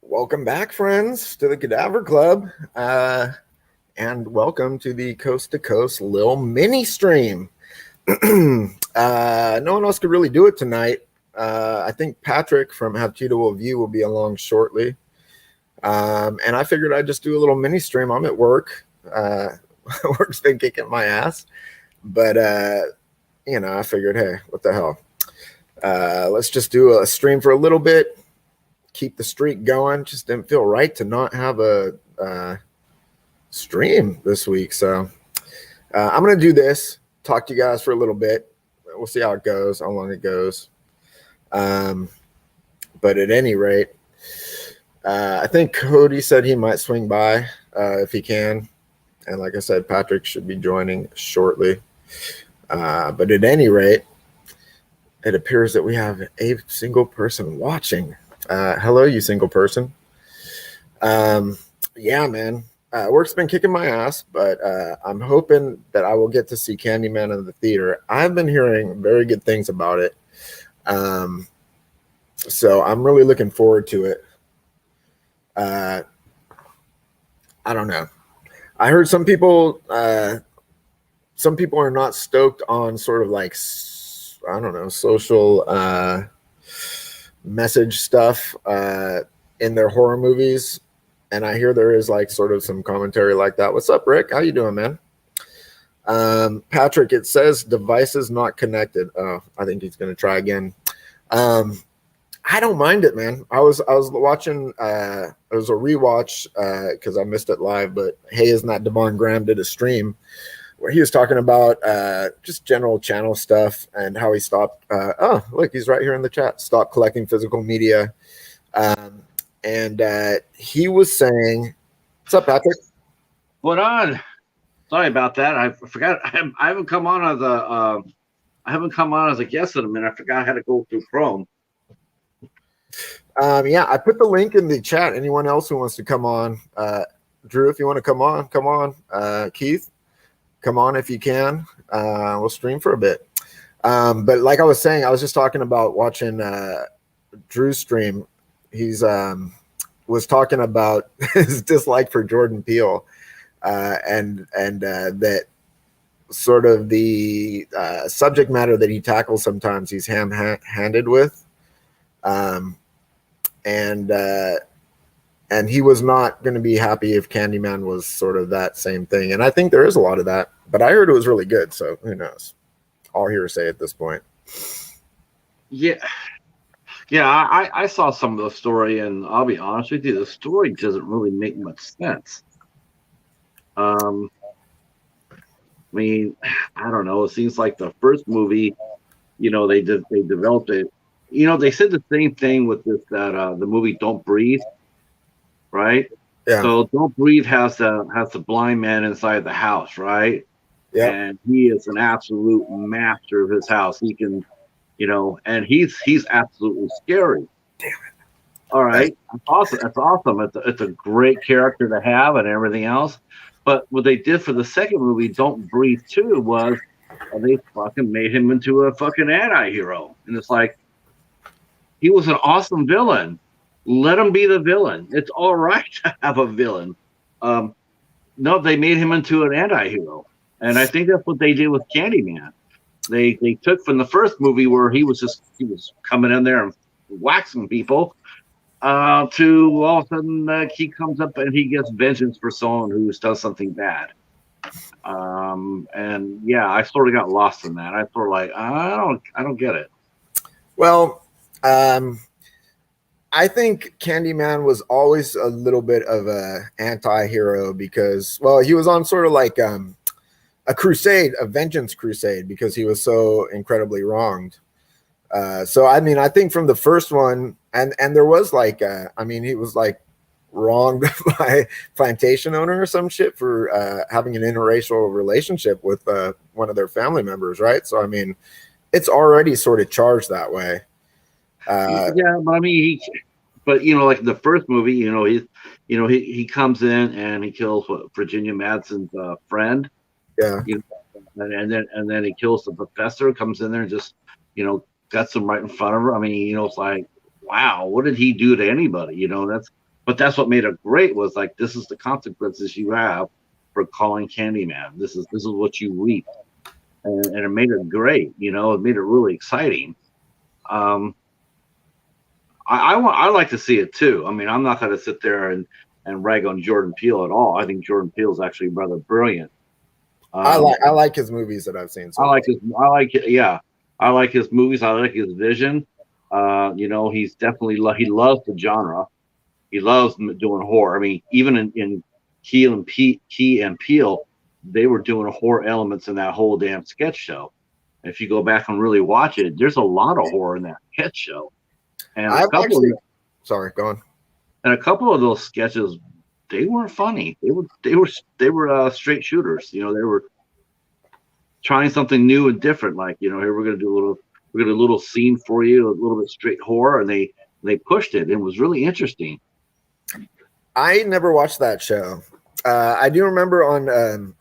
Welcome back, friends, to the Cadaver Club, and welcome to the Coast to Coast Lil Mini Stream. No one else could really do it tonight. I think Patrick from Have Cheetah View will be along shortly, and I figured I'd just do a little mini stream. I'm at work. Work's been kicking my ass, but I figured, hey, what the hell? Let's just do a stream for a little bit. Keep the streak going. Just didn't feel right to not have a stream this week. So I'm going to do this, talk to you guys for a little bit. We'll see how it goes, how long it goes. But at any rate, I think Cody said he might swing by if he can. And like I said, Patrick should be joining shortly. But at any rate, it appears that we have a single person watching. Hello, you single person. Yeah, man. Work's been kicking my ass, but I'm hoping that I will get to see Candyman in the theater. I've been hearing very good things about it. So I'm really looking forward to it. I don't know. I heard some people are not stoked on sort of like, I don't know, social message stuff in their horror movies, and I hear there is like sort of some commentary like that. What's up, Rick? How you doing, man? Patrick, it says devices not connected. Oh, I think he's gonna try again. I don't mind it, man. I was watching it was a rewatch because I missed it live, but Hey Is Not Devon Graham did a stream where he was talking about just general channel stuff and how he stopped. Oh, look, he's right here in the chat. Stopped collecting physical media. And he was saying, what's up, Patrick? What on? Sorry about that. I forgot. I haven't come on as a guest in a minute. I forgot how to go through Chrome. Yeah, I put the link in the chat. Anyone else who wants to come on? Drew, if you want to come on. Keith, come on if you can. We'll stream for a bit. But like I was saying, I was just talking about watching Drew's stream. He's was talking about his dislike for Jordan Peele, and that sort of the subject matter that he tackles sometimes he's ham-handed with, and he was not going to be happy if Candyman was sort of that same thing. And I think there is a lot of that, but I heard it was really good. So who knows? All hearsay at this point. Yeah. I saw some of the story, and I'll be honest with you, the story doesn't really make much sense. I mean, I don't know. It seems like the first movie, they developed it. They said the same thing with this the movie Don't Breathe. Right. Yeah. So Don't Breathe has the blind man inside the house, right? Yeah. And he is an absolute master of his house. He can, and he's absolutely scary. Damn it! All right, that's awesome. That's awesome. It's a great character to have and everything else. But what they did for the second movie, Don't Breathe 2, was they fucking made him into a fucking anti-hero, and it's like he was an awesome villain. Let him be the villain. It's all right to have a villain. No, they made him into an anti-hero. And I think that's what they did with Candyman. They took from the first movie where he was coming in there and waxing people to all of a sudden he comes up and he gets vengeance for someone who does something bad. And yeah, I sort of got lost in that. I sort of like, I don't get it. Well, I think Candyman was always a little bit of a anti-hero because, well, he was on sort of like a crusade, a vengeance crusade, because he was so incredibly wronged. So, I mean, I think from the first one, and there was like, he was like wronged by a plantation owner or some shit for having an interracial relationship with one of their family members, right? So, I mean, it's already sort of charged that way. Yeah, but I mean, like the first movie, he comes in and he kills Virginia Madsen's friend. Yeah. And then he kills the professor, comes in there and just, guts him right in front of her. I mean, it's like, wow, what did he do to anybody? That's But that's what made it great, was like, this is the consequences you have for calling Candyman. This is what you reap. And it made it great, you know, it made it really exciting. I like to see it too. I mean, I'm not going to sit there and rag on Jordan Peele at all. I think Jordan Peele is actually rather brilliant. I like his movies that I've seen. I like his movies. I like his vision. You know, he's definitely he loves the genre. He loves doing horror. I mean, even in Key and Peele, they were doing horror elements in that whole damn sketch show. If you go back and really watch it, there's a lot of horror in that sketch show. And sorry, go on. And a couple of those sketches, they weren't funny. They were straight shooters. You know, they were trying something new and different. Like, you know, here we're gonna do a little scene for you, a little bit straight horror, and they pushed it. It was really interesting. I never watched that show. I do remember on.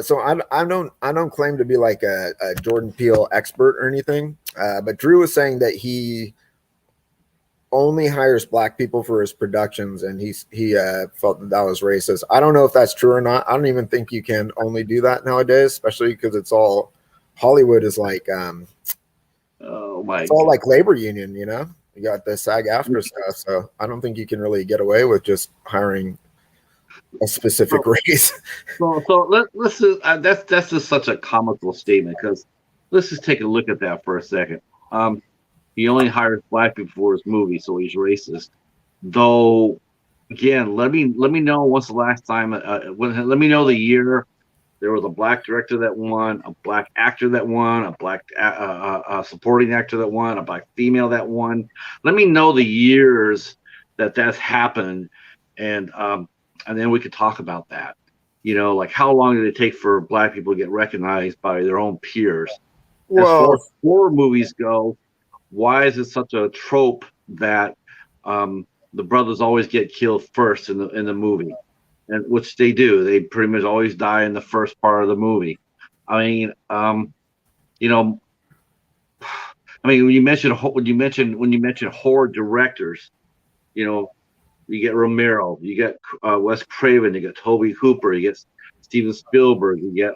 So I don't claim to be like a Jordan Peele expert or anything, but Drew was saying that he only hires black people for his productions, and he felt that was racist. I don't know if that's true or not. I don't even think you can only do that nowadays, especially because it's all Hollywood is like it's all like labor union, you know. You got the SAG-AFTRA stuff, so I don't think you can really get away with just hiring a specific race. So let's that's just such a comical statement, because let's just take a look at that for a second. He only hires black people for his movie, so he's racist. Though, again, let me know when's the last time. Let me know the year there was a black director that won, a black actor that won, a black supporting actor that won, a black female that won. Let me know the years that's happened, and then we could talk about that. You know, like, how long did it take for black people to get recognized by their own peers? Well, as far as horror movies go, why is it such a trope that the brothers always get killed first in the movie? And which they do. They pretty much always die in the first part of the movie. I mean, you know, when you mention horror directors, you know, you get Romero, you get Wes Craven, you get Tobe Hooper, you get Steven Spielberg, you get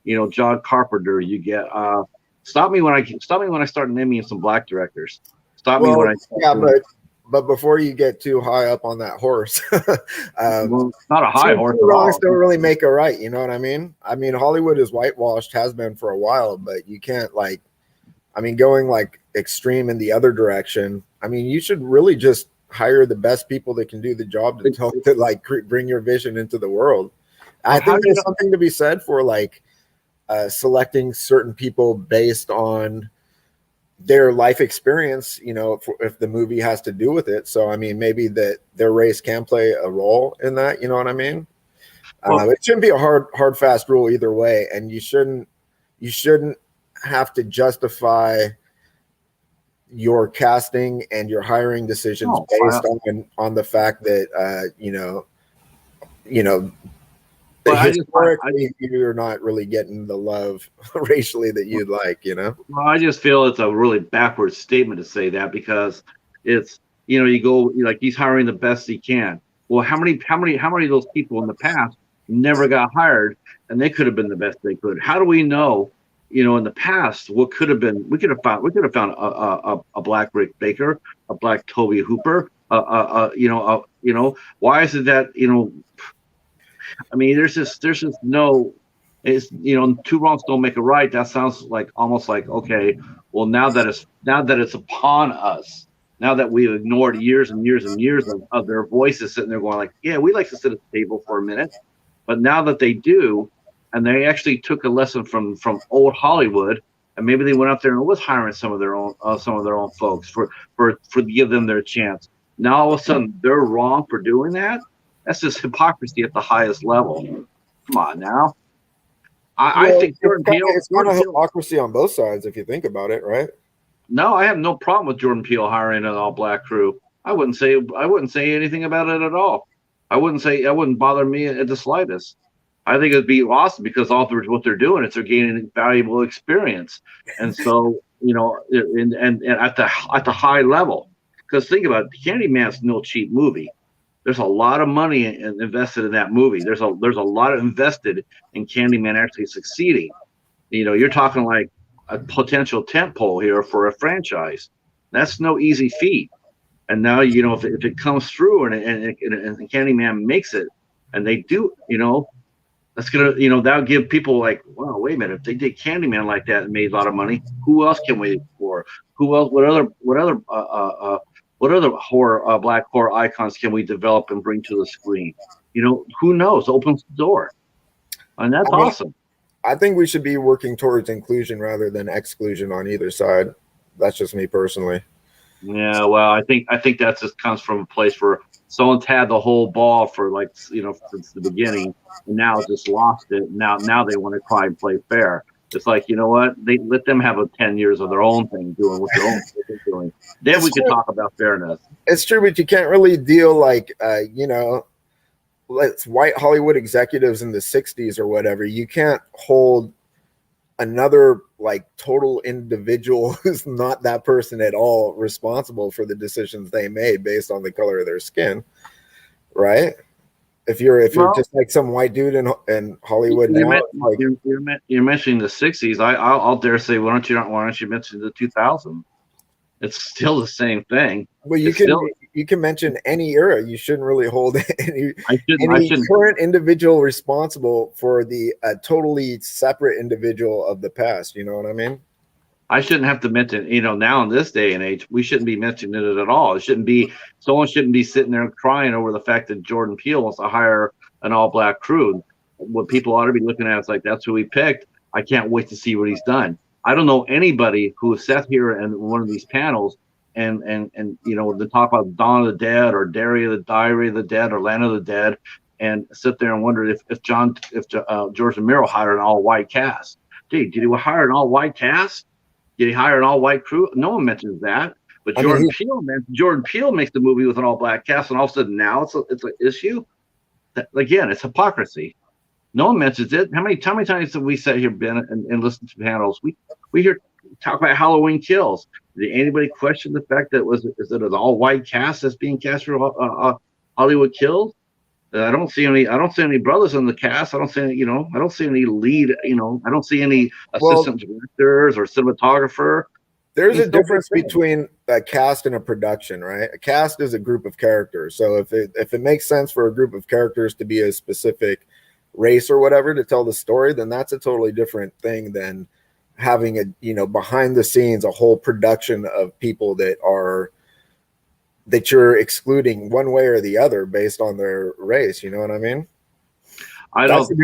you know, John Carpenter, you get stop me when I start naming some black directors. But before you get too high up on that horse, well, not a high horse. Two wrongs don't really make a right. You know what I mean? I mean, Hollywood is whitewashed, has been for a while, but you can't going like extreme in the other direction. I mean, you should really just hire the best people that can do the job to bring your vision into the world. I think there's something to be said for like selecting certain people based on their life experience, you know, if the movie has to do with it. So, I mean, maybe that their race can play a role in that, you know what I mean? It shouldn't be a hard, fast rule either way. And you shouldn't have to justify your casting and your hiring decisions based on the fact that, you know, historically, you're not really getting the love racially that you'd like, you know? Well, I just feel it's a really backwards statement to say that, because it's, you know, you go, like, he's hiring the best he can. Well, how many of those people in the past never got hired, and they could have been the best they could? How do we know, you know, in the past what could have been? We could have found a black Rick Baker, a black Tobe Hooper, you know, why is it that, you know, I mean, there's just no, it's, you know, two wrongs don't make a right. That sounds like almost like, okay, well, now that it's upon us, now that we've ignored years and years and years of their voices sitting there going like, yeah, we like to sit at the table for a minute, but now that they do, and they actually took a lesson from old Hollywood, and maybe they went out there and was hiring some of their own folks for to give them their chance. Now all of a sudden they're wrong for doing that. That's just hypocrisy at the highest level. Come on now. I think it's not a hypocrisy on both sides if you think about it, right? No, I have no problem with Jordan Peele hiring an all-black crew. I wouldn't say anything about it at all. It wouldn't bother me at the slightest. I think it'd be awesome, because what they're doing is they're gaining valuable experience, and so, you know, and at the high level. Because think about it, Candyman's no cheap movie. There's a lot of money invested in that movie. There's a lot of invested in Candyman actually succeeding. You're talking like a potential tentpole here for a franchise. That's no easy feat. And now, if it comes through and Candyman makes it, and they do, that's gonna, that'll give people like, wow, wait a minute, if they did Candyman like that and made a lot of money, who else can we explore? Who else? What other horror, black horror icons can we develop and bring to the screen? Who knows? Opens the door, and that's awesome. I think we should be working towards inclusion rather than exclusion on either side. That's just me personally. Yeah, well, I think that just comes from a place where someone's had the whole ball for since the beginning, and now just lost it. Now they want to try and play fair. It's like, you know what? They let them have 10 years of their own thing, doing what their own thing is doing. Then we could talk about fairness. It's true, but you can't really deal like let's white Hollywood executives in the 60s or whatever. You can't hold another like total individual who's not that person at all responsible for the decisions they made based on the color of their skin, right? If you're just like some white dude in Hollywood now, you're mentioning the 60s. I'll dare say, why don't you mention the 2000s? It's still the same thing. Well, you can mention any era. You shouldn't really hold any current individual responsible for the totally separate individual of the past. You know what I mean? I shouldn't have to mention, now in this day and age, we shouldn't be mentioning it at all. Someone shouldn't be sitting there crying over the fact that Jordan Peele wants to hire an all-black crew. What people ought to be looking at is like, that's who he picked. I can't wait to see what he's done. I don't know anybody who has sat here in one of these panels and to talk about Dawn of the Dead or Diary of the Dead or Land of the Dead, and sit there and wonder if George Romero hired an all-white cast. Did he hire an all-white cast? Did he hire an all-white crew? No one mentions that. But Jordan Peele makes the movie with an all-black cast, and all of a sudden now it's an issue. Again, it's hypocrisy. No one mentions it. How many times have we sat here, Ben, and listened to panels? We hear talk about Halloween Kills. Did anybody question the fact that is it an all-white cast that's being cast for Hollywood Kills? I don't see any brothers in the cast. I don't see any lead. I don't see any assistant directors or cinematographer. There's a difference between a cast and a production, right? A cast is a group of characters. So if it makes sense for a group of characters to be a specific race or whatever to tell the story, then that's a totally different thing than having behind the scenes a whole production of people that you're excluding one way or the other based on their race. You know what I mean? I don't think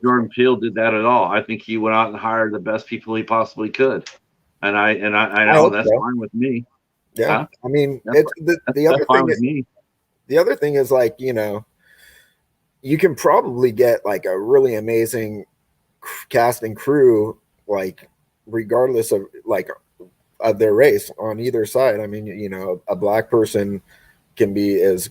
Jordan Peele did that at all. I think he went out and hired the best people he possibly could, and I know that's fine with me. Yeah, I mean, the other thing is like, you can probably get like a really amazing cast and crew, like regardless of their race on either side. I mean, a black person can be as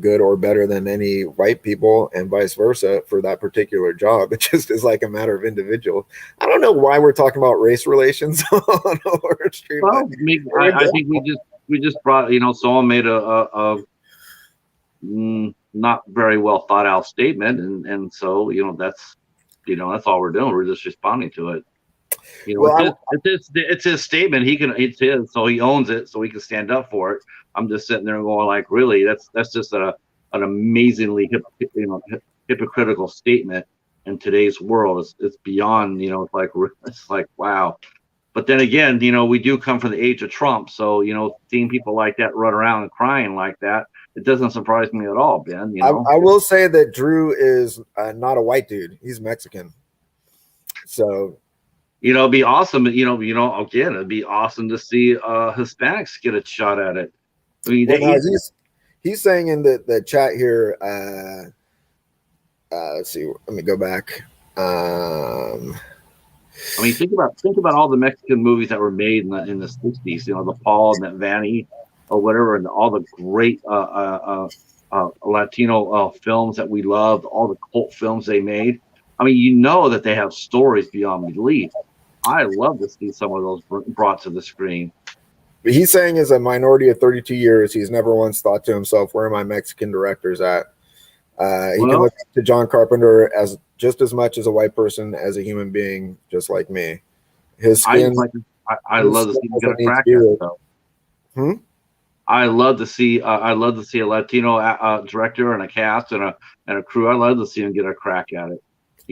good or better than any white people, and vice versa for that particular job. It just is like a matter of individual. I don't know why we're talking about race relations on a horror stream. Well, I think we just brought someone made a not very well thought out statement, and so that's all we're doing. We're just responding to it. It's his statement. It's his, so he owns it, so he can stand up for it. I'm just sitting there going, like, really, that's just an amazingly hypocritical statement in today's world. It's beyond, it's like wow. But then again, we do come from the age of Trump, so seeing people like that run around and crying like that, it doesn't surprise me at all, Ben. I will say that Drew is not a white dude; he's Mexican. So, it'd be awesome. Again, it'd be awesome to see Hispanics get a shot at it. I mean, he's saying in the chat here. Let's see. Let me go back. I mean, think about all the Mexican movies that were made in the 60s. The Paul and that Vanny or whatever, and all the great Latino films that we loved, all the cult films they made. I mean, that they have stories beyond belief. I love to see some of those brought to the screen. But he's saying as a minority of 32 years, he's never once thought to himself, where are my Mexican directors at? He can look up to John Carpenter as just as much as a white person as a human being, just like me. His skin. I love to see him get a crack at it, though. I love to see a Latino director and a cast and a crew. I love to see him get a crack at it.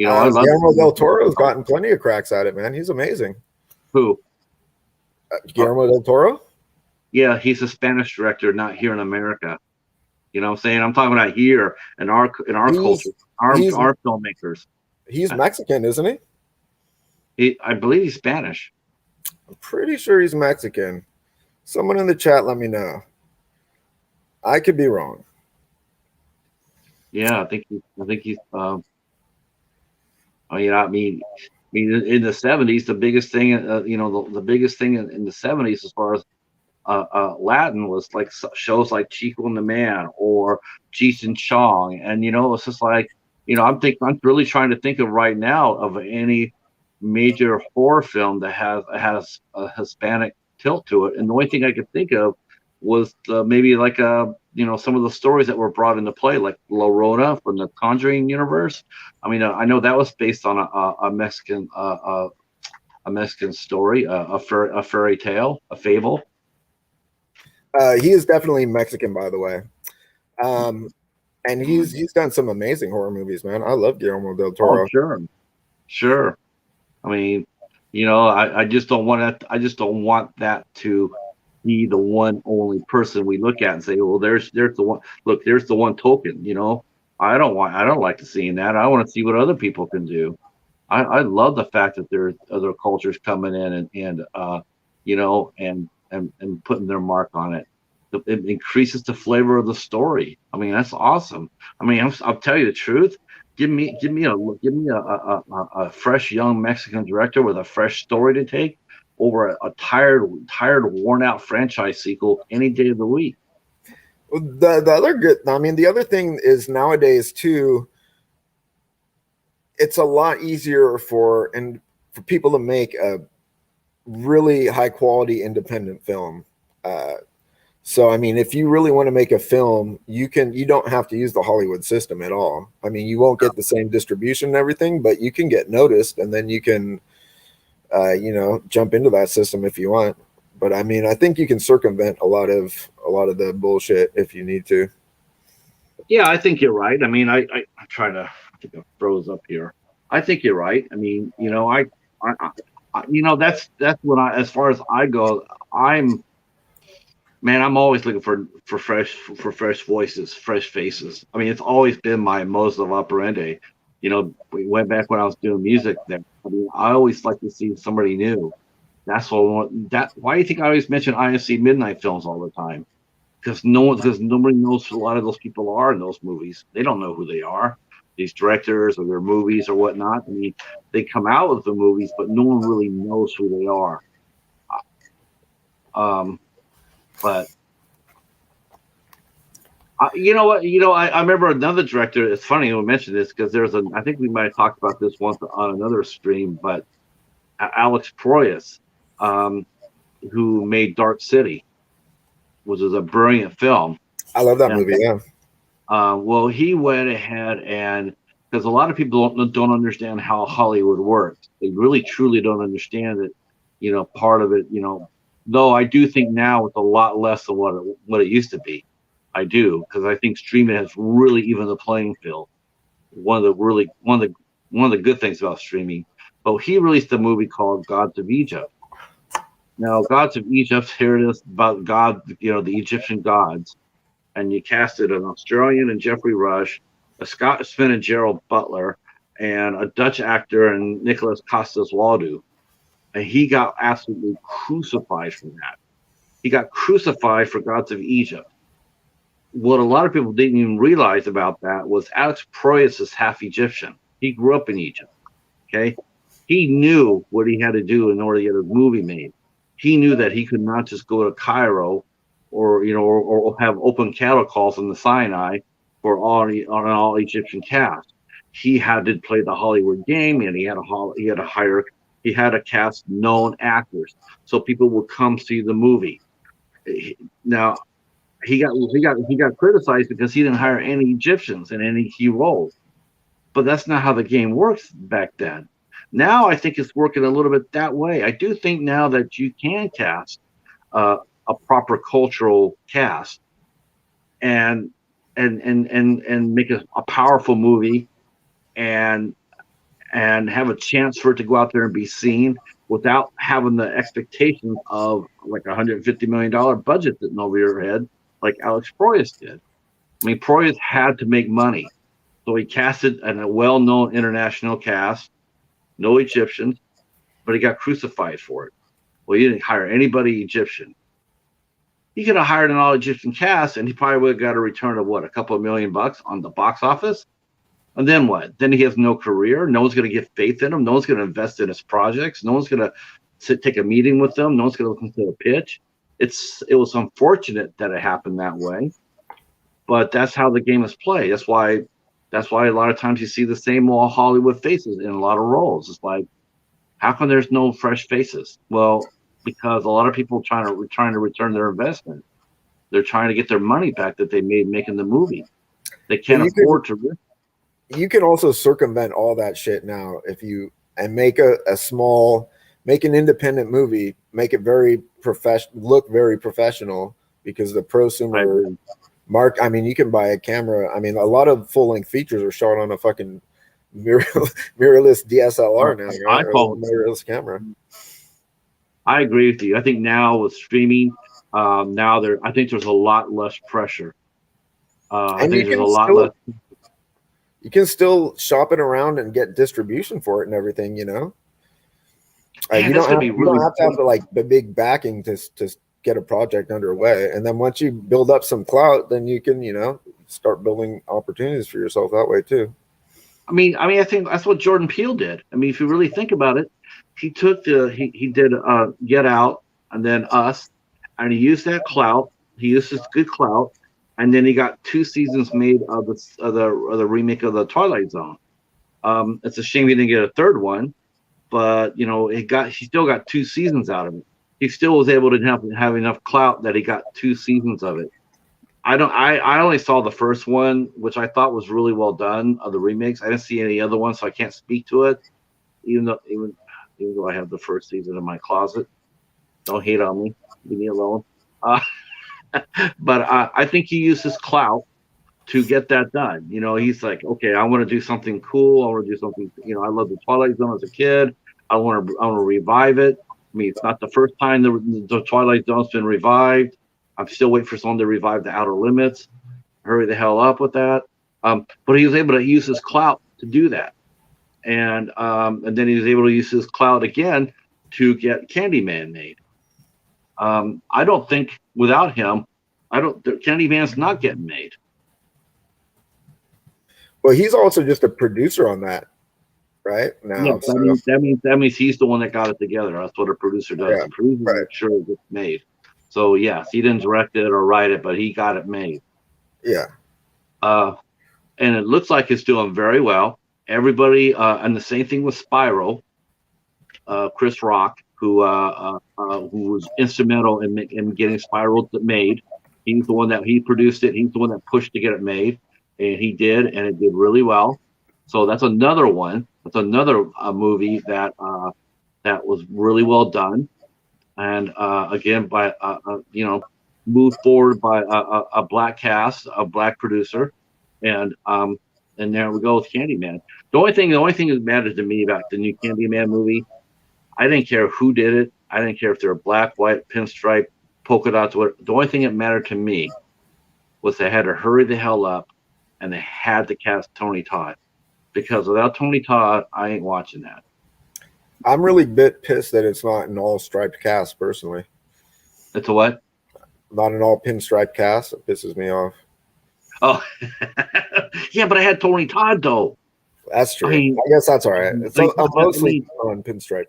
I love Guillermo del Toro's gotten plenty of cracks at it, man. He's amazing. Who? Guillermo del Toro? Yeah, he's a Spanish director, not here in America. You know what I'm saying? I'm talking about here in our culture, our filmmakers. He's Mexican, isn't he? I believe he's Spanish. I'm pretty sure he's Mexican. Someone in the chat, let me know. I could be wrong. Yeah, I think he's. I mean, in the 70s, the biggest thing, the biggest thing in the 70s as far as Latin was like shows like Chico and the Man or Cheech and Chong, and it's just like, I'm really trying to think of right now of any major horror film that has a Hispanic tilt to it, and the only thing I could think of was maybe like some of the stories that were brought into play, like La Llorona from the Conjuring universe. I mean, I know that was based on a Mexican story, a fairy tale, a fable. He is definitely Mexican, by the way, and he's done some amazing horror movies, man. I love Guillermo del Toro. Oh, sure. I mean, I just don't want that. I just don't want that to be the one only person we look at and say, well, there's the one. Look, there's the one token. I don't like to see that. I want to see what other people can do. I love the fact that there's other cultures coming in and putting their mark on it. It increases the flavor of the story. I mean, that's awesome. I mean, I'll tell you the truth. Give me a fresh young Mexican director with a fresh story to take over a tired, worn out franchise sequel any day of the week. The other thing is nowadays too, it's a lot easier for people to make a really high quality independent film. So, I mean, if you really want to make a film, you don't have to use the Hollywood system at all. I mean, you won't get the same distribution and everything, but you can get noticed, and then you can, jump into that system if you want. But I mean, I think you can circumvent a lot of the bullshit if you need to. Yeah, I think you're right. I mean, I try to, I think I froze up here. I think you're right. I mean, that's when as far as I go, I'm always looking for fresh voices, fresh faces. I mean, it's always been my modus operandi. We went back when I was doing music there. I mean, I always like to see somebody new. That's why do you think I always mention IFC Midnight Films all the time? Because nobody knows who a lot of those people are in those movies. They don't know who they are, these directors or their movies or whatnot. I mean, they come out with the movies, but no one really knows who they are. But you know what? I remember another director. It's funny you mentioned this because I think we might have talked about this once on another stream, but Alex Proyas, who made Dark City, which is a brilliant film. I love that movie. Yeah. Well, he went ahead and because a lot of people don't understand how Hollywood works. They really truly don't understand it. Part of it, though I do think now it's a lot less than what it used to be. I do, because I think streaming has really evened the playing field. One of the good things about streaming. But he released a movie called Gods of Egypt. Now, Gods of Egypt, here it is about God, the Egyptian gods, and you casted an Australian and Jeffrey Rush, a Scotsman and Gerald Butler, and a Dutch actor and Nicholas Costas-Waldau. And he got absolutely crucified for that. He got crucified for Gods of Egypt. What a lot of people didn't even realize about that was Alex Proyas is half Egyptian. He grew up in Egypt. Okay, he knew what he had to do in order to get a movie made. He knew that he could not just go to Cairo, or have open cattle calls in the Sinai for all Egyptian cast. He had to play the Hollywood game, and he had to cast known actors so people would come see the movie. Now he got criticized because he didn't hire any Egyptians in any key roles. But that's not how the game works back then. Now I think it's working a little bit that way. I do think now that you can cast a proper cultural cast and and make a powerful movie and have a chance for it to go out there and be seen without having the expectations of like $150 million budget sitting over your head, like Alex Proyas did. I mean, Proyas had to make money, so he casted a well-known international cast, no Egyptians, but he got crucified for it. Well, he didn't hire anybody Egyptian. He could have hired an all-Egyptian cast, and he probably would have got a return of what, a couple of $1,000,000 on the box office. And then what? Then he has no career. No one's going to get faith in him. No one's going to invest in his projects. No one's going to take a meeting with them. No one's going to listen to a pitch. It was unfortunate that it happened that way, but that's how the game is played. That's why a lot of times you see the same old Hollywood faces in a lot of roles. It's like, how come there's no fresh faces? Well, because a lot of people trying to return their investment. They're trying to get their money back that they made making the movie. They can't afford to risk. You can also circumvent all that shit now if you make make an independent movie, make it very look very professional, because the prosumer I mean, you can buy a camera. I mean, a lot of full-length features are shot on a fucking mirrorless DSLR now, right? Mirrorless camera. I agree with you. I think now with streaming, I think there's a lot less pressure. I think there's a lot less. You can still shop it around and get distribution for it and everything, you know. You don't have to have like the big backing to get a project underway, and then once you build up some clout, then you can, you know, start building opportunities for yourself that way too. I mean, I think that's what Jordan Peele did. I mean, if you really think about it, he took he did Get Out and then Us, and he used that clout. He used his good clout, and then he got 2 seasons made of the remake of the Twilight Zone. It's a shame he didn't get a third one, but you know, he still got 2 seasons out of it. He still was able to have enough clout that he got 2 seasons of it. I only saw the first one, which I thought was really well done, of the remakes. I didn't see any other ones, so I can't speak to it. Even though I have the first season in my closet. Don't hate on me. Leave me alone. But I think he used his clout to get that done. You know, he's like, okay, I want to do something cool. I want to do something. You know, I love the Twilight Zone as a kid. I want to revive it. I mean, it's not the first time the Twilight Zone's been revived. I'm still waiting for someone to revive the Outer Limits. Hurry the hell up with that. But he was able to use his clout to do that. And then he was able to use his clout again to get Candyman made. I don't think without him, Candyman's not getting made. Well, he's also just a producer on that, right? Now, yeah, that means he's the one that got it together. That's what a producer does. Yeah, the producer makes sure it gets made. So yes, he didn't direct it or write it, but he got it made. Yeah. And it looks like it's doing very well. Everybody, and the same thing with Spiral. Chris Rock, who was instrumental in getting Spiral made. He's the one that he produced it. He's the one that pushed to get it made, and he did, and it did really well. So that's another one. That's another movie that was really well done, and again by moved forward by a black cast, a black producer, and there we go with Candyman. The only thing that matters to me about the new Candyman movie, I didn't care who did it. I didn't care if they were black, white, pinstripe, polka dots. The only thing that mattered to me was they had to hurry the hell up, and they had to cast Tony Todd, because without Tony Todd, I ain't watching that. I'm really bit pissed that it's not an all striped cast. Personally, it's a what? Not an all pinstripe cast. It pisses me off. Oh, yeah, but I had Tony Todd though. That's true. I guess that's all right. It's mostly on pinstripe.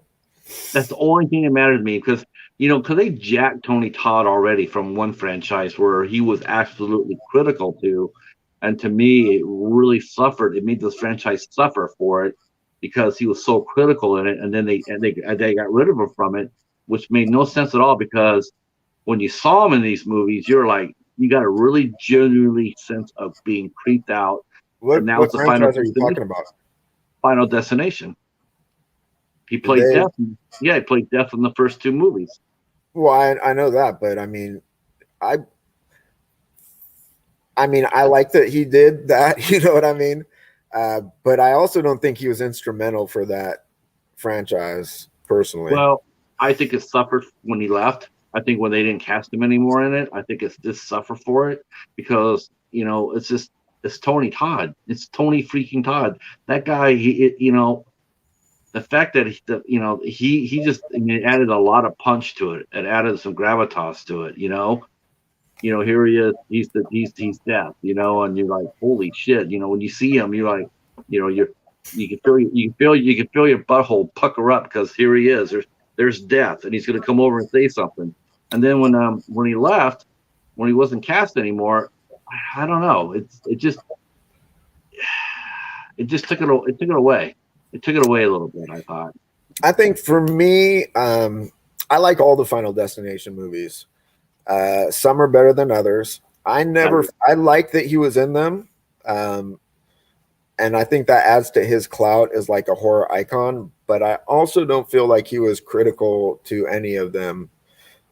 That's the only thing that matters to me, because they jacked Tony Todd already from one franchise where he was absolutely critical to, and to me, it really suffered. It made this franchise suffer for it because he was so critical in it, and then they got rid of him from it, which made no sense at all, because when you saw him in these movies, you're like, you got a really genuinely sense of being creeped out. And that was What the final franchise are you talking about? Final Destination. He Did played they? Death. Yeah, he played Death in the first two movies. Well, I know that, but I mean, I I like that he did that. You know what I mean? But I also don't think he was instrumental for that franchise personally. Well, I think it suffered when he left. I think when they didn't cast him anymore in it, I think it's just suffer for it because it's Tony Todd. It's Tony freaking Todd. That guy, the fact that he just it added a lot of punch to it. It added some gravitas to it. Here he is. He's death. And you're like, holy shit. When you see him, you're like, you can feel your butthole pucker up because here he is. There's death, and he's going to come over and say something. And then when he left, when he wasn't cast anymore, I don't know. It just took it away. It took it away a little bit, I thought. I think for me, I like all the Final Destination movies. Some are better than others. I like that he was in them. And I think that adds to his clout as like a horror icon, but I also don't feel like he was critical to any of them.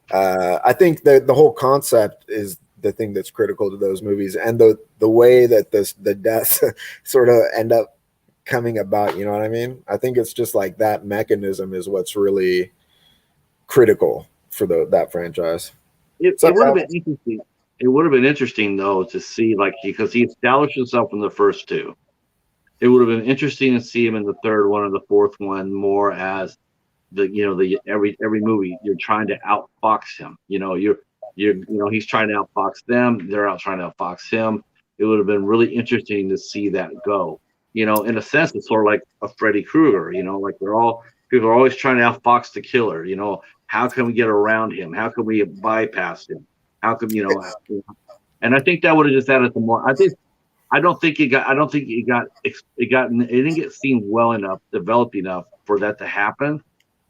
I think that the whole concept is the thing that's critical to those movies, and the way that the deaths sort of end up coming about. You know what I mean? I think it's just like that mechanism is what's really critical for that franchise. It would have been interesting. It would have been interesting though to see because he established himself in the first two. It would have been interesting to see him in the third one or the fourth one more as every movie you're trying to outfox him. He's trying to outfox them. They're out trying to outfox him. It would have been really interesting to see that go. In a sense, it's sort of like a Freddy Krueger. Like people are always trying to outfox the killer. How can we get around him? How can we bypass him? How can And I think that would have just added some more. I don't think it didn't get seen well enough, developed enough for that to happen.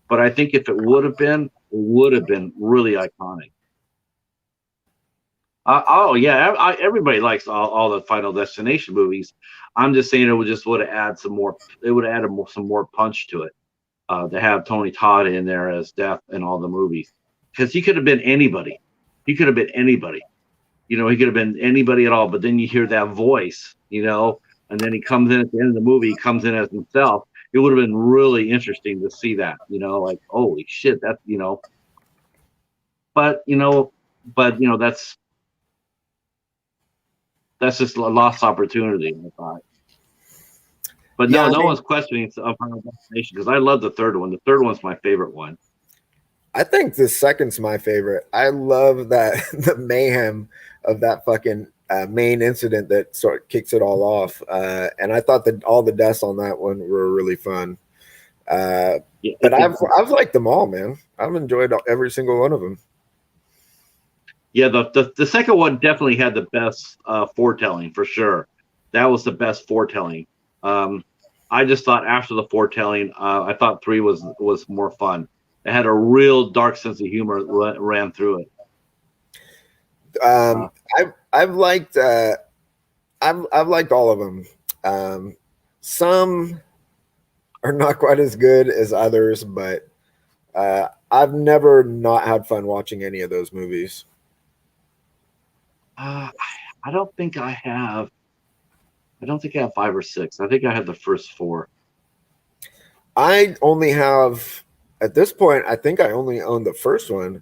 But I think if it would have been, it would have been really iconic. Everybody likes all the Final Destination movies. I'm just saying would have added some more. It would have added some more punch to it to have Tony Todd in there as Death in all the movies, because he could have been anybody. He could have been anybody. He could have been anybody at all. But then you hear that voice, and then he comes in at the end of the movie. He comes in as himself. It would have been really interesting to see that. Like holy shit, that's But that's just a lost opportunity, I thought. But no, no one's questioning Final Destination because I love the third one. The third one's my favorite one. I think the second's my favorite. I love that the mayhem of that fucking main incident that sort of kicks it all off. And I thought that all the deaths on that one were really fun. But I've liked them all, man. I've enjoyed every single one of them. Yeah, the second one definitely had the best foretelling for sure. That was the best foretelling. I just thought after the foretelling, I thought 3 was more fun. It had a real dark sense of humor ran through it. I've liked all of them. Some are not quite as good as others, but I've never not had fun watching any of those movies. I don't think I have. I don't think I have 5 or 6. I think I have the first 4. I only have, at this point, I think I only own the first one.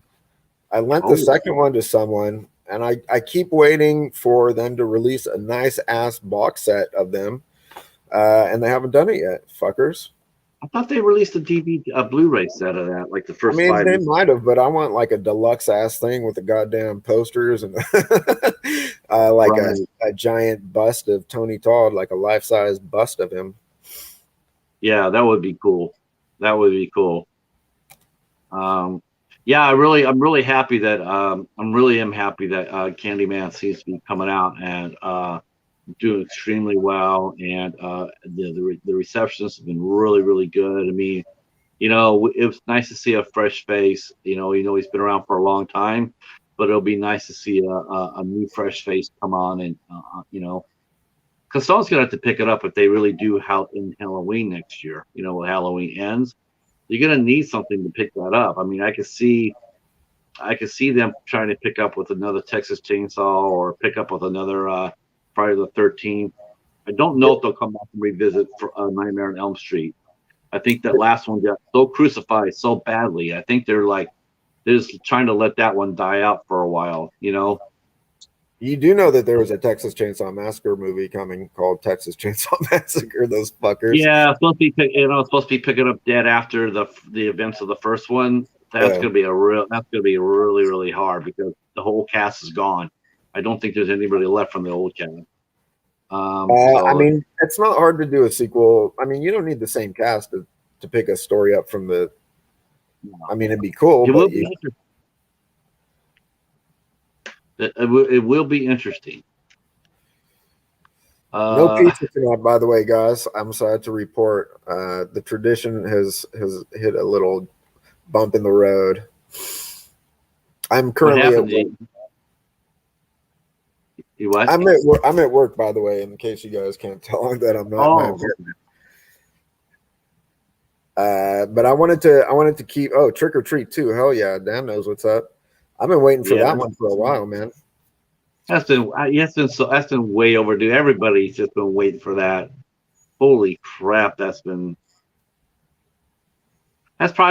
I lent the second one to someone, and I keep waiting for them to release a nice ass box set of them, and they haven't done it yet, fuckers. I thought they released a Blu-ray set of that, like the first 5. They might have, but I want like a deluxe ass thing with the goddamn posters and like a giant bust of Tony Todd, like a life-size bust of him. Yeah, that would be cool. That would be cool. Yeah, I'm really happy that Candyman seems to be coming out and doing extremely well, and the receptions have been really, really good. I mean, You know, it was nice to see a fresh face. He's been around for a long time, but it'll be nice to see a new fresh face come on, and because someone's gonna have to pick it up if they really do in Halloween next year. When Halloween ends, you're gonna need something to pick that up. I mean, I could see them trying to pick up with another Texas Chainsaw or pick up with another Friday the 13th. I don't know if they'll come back and revisit for, Nightmare on Elm Street. I think that last one got so crucified so badly. I think they're just trying to let that one die out for a while. You do know that there was a Texas Chainsaw Massacre movie coming called Texas Chainsaw Massacre. Those fuckers. Yeah, it's supposed to be picking up dead after the events of the first one. That's gonna be really, really hard because the whole cast is gone. I don't think there's anybody left from the old cast. I mean, it's not hard to do a sequel. I mean, you don't need the same cast to pick a story up from the. I mean, it'd be cool. It will be interesting. No pizza tonight, by the way, guys. I'm sorry to report. The tradition has hit a little bump in the road. I'm currently at work. What? I'm at work, by the way, in case you guys can't tell that I'm not. But I wanted to keep. Oh, Trick or Treat too. Hell yeah, Dan knows what's up. I've been waiting for that one for a while, man. That's been way overdue. Everybody's just been waiting for that. Holy crap, that's probably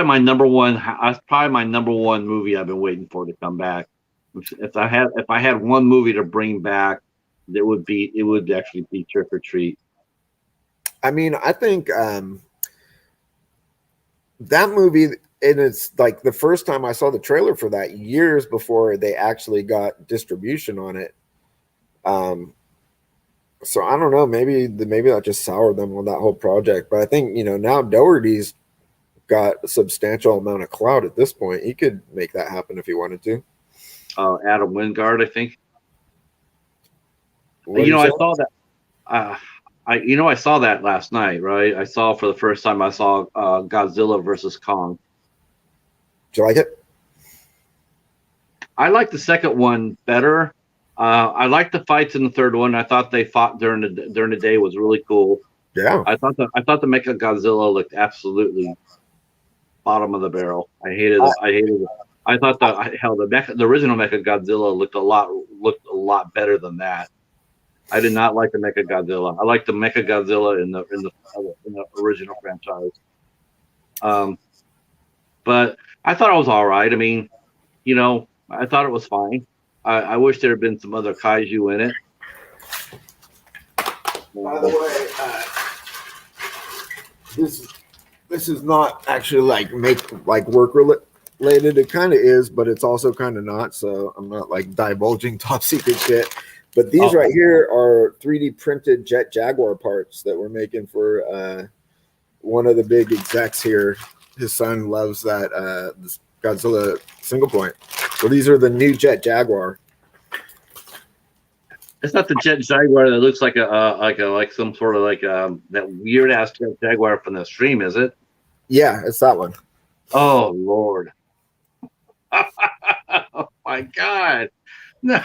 my number one. That's probably my number one movie I've been waiting for to come back. If I had one movie to bring back, it would actually be Trick or Treat. I mean, I think that movie, and it's like the first time I saw the trailer for that years before they actually got distribution on it. So I don't know, maybe that just soured them on that whole project. But I think, now Doherty's got a substantial amount of clout at this point. He could make that happen if he wanted to. Adam Wingard, I think. I saw that. I saw that last night, right? I saw for the first time. I saw Godzilla versus Kong. Did you like it? I liked the second one better. I liked the fights in the third one. I thought they fought during the day was really cool. Yeah. I thought the Mecha Godzilla looked absolutely bottom of the barrel. I hated it. I thought the original Mecha Godzilla looked a lot better than that. I did not like the Mecha Godzilla. I liked the Mecha Godzilla in the original franchise. But I thought it was all right. I mean, I thought it was fine. I wish there had been some other kaiju in it. By the way, this is not actually work related. It kind of is, but it's also kind of not. So I'm not divulging top secret shit. But these right here are 3D printed Jet Jaguar parts that we're making for one of the big execs here. His son loves that this Godzilla single point. So these are the new Jet Jaguar. It's not the Jet Jaguar that looks like some sort of that weird ass Jet Jaguar from the stream, is it? Yeah, it's that one. Oh Lord! Oh my God! No.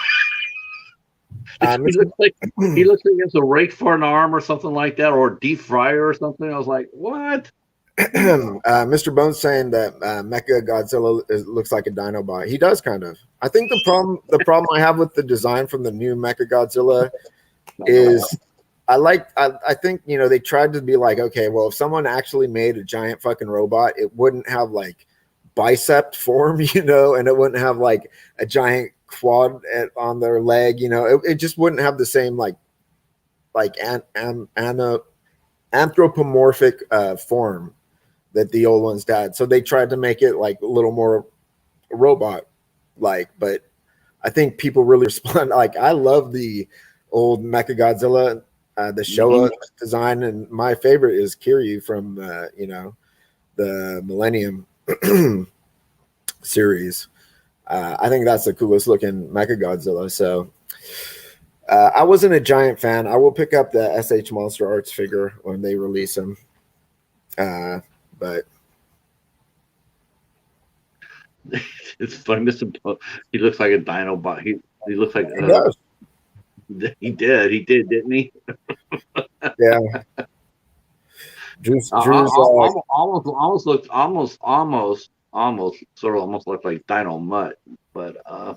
He looks like he has a rake for an arm or something like that, or a deep fryer or something. I was like, what? Mr. Bones saying that Mecha Godzilla looks like a Dinobot. He does kind of. I think the problem I have with the design from the new Mecha Godzilla is I think they tried to be like, okay, well, if someone actually made a giant fucking robot, it wouldn't have bicep form, and it wouldn't have a giant quad on their leg, it just wouldn't have the same anthropomorphic form that the old ones had. So they tried to make it a little more robot but I think people really respond. I love the old Mecha Godzilla, the Showa design, and my favorite is Kiryu from the Millennium series. I think that's the coolest looking Mecha Godzilla. So I wasn't a giant fan. I will pick up the SH Monster Arts figure when they release them. But It's funny. He looks like a dino, but he looks like He does. he did, didn't he? Yeah. Drew's Almost looked almost looked like Dino Mutt, but uh